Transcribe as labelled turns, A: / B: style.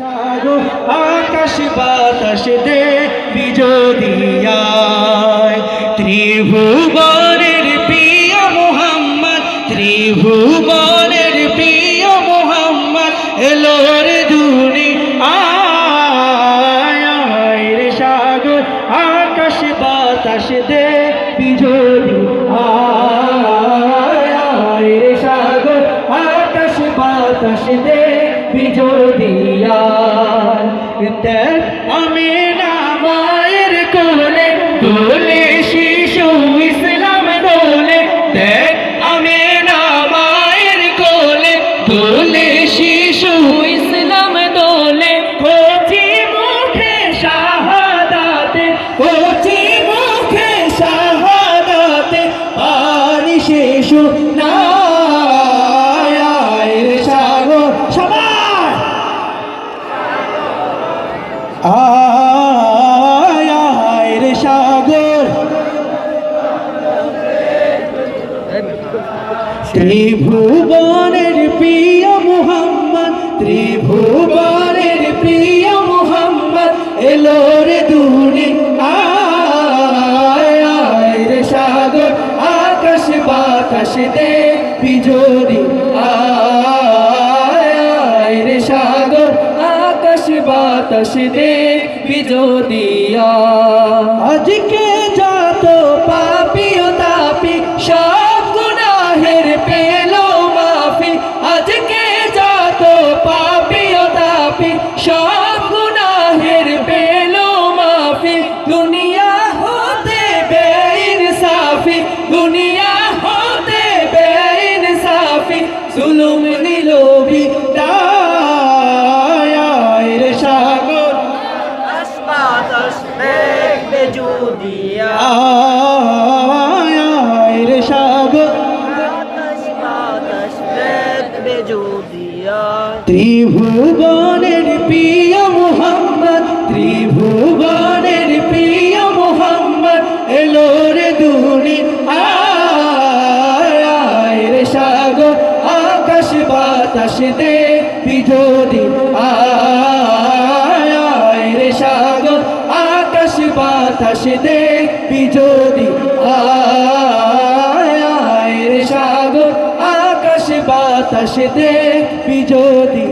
A: সাগর আকাশ বাতাস দেবী যদি আয়, ত্রিভুবনের প্রিয় মুহাম্মদ, ত্রিভুবনের প্রিয় মুহাম্মদ এলো রে দুনিয়ায়। আয় রে সাগর আকাশ বাতাস দেবী যদি আয়, আয় রে সাগর আকাশ বাতাস দেবী যদি আয়। দেখ আমিনা মায়ের কোলে দোলে শিশু ইসলাম দোলে, দেখ আমিনা মায়ের কোলে দোলে শিশু ইসলাম দোলে। কচি মুখে শাহাদাতে, কচি মুখে শাহাদাতে পানি শিশু না। আয় রে সাগর সবাই আয়, আয় রে সাগর। ত্রিভুবনের প্রিয় মুহাম্মদ, ত্রিভুবনের প্রিয় মুহাম্মদ এলো রে দুনিয়ায়। আয় রে সাগর আকাশ বাতাস দেবী যদি আয়, আয় রে সাগর আকাশ বাতাস দেবী যদি আয়। আজকে যত পাপী ও তাপী সব গুনাহের পেলো মাফি, আজকে যত পাপী ও তাপী সব গুনাহের পেলো মাফি। দুনিয়া হতে বেইনসাফি, দুনিয়া হতে বেইনসাফি জুলুম নিল বিদায়। আয় রে সাগর
B: আকাশ বাতাস দেখবে যদি
A: আয়, আয় রে সাগর
B: আকাশ বাতাস দেখবে যদি
A: ত্রিভুবনের প্রিয় মুহাম্মদ, ত্রিভুবনের প্রিয় মুহাম্মদ এলো রে দুনিয়ায়। আয় রে সাগর আকাশ বাতাস দেবী যদি আয়, আয় রে সাগর আকাশ বাতাস দেবী যদি আয়, আয় রে সাগর আকাশ বাতাস দেবী যদি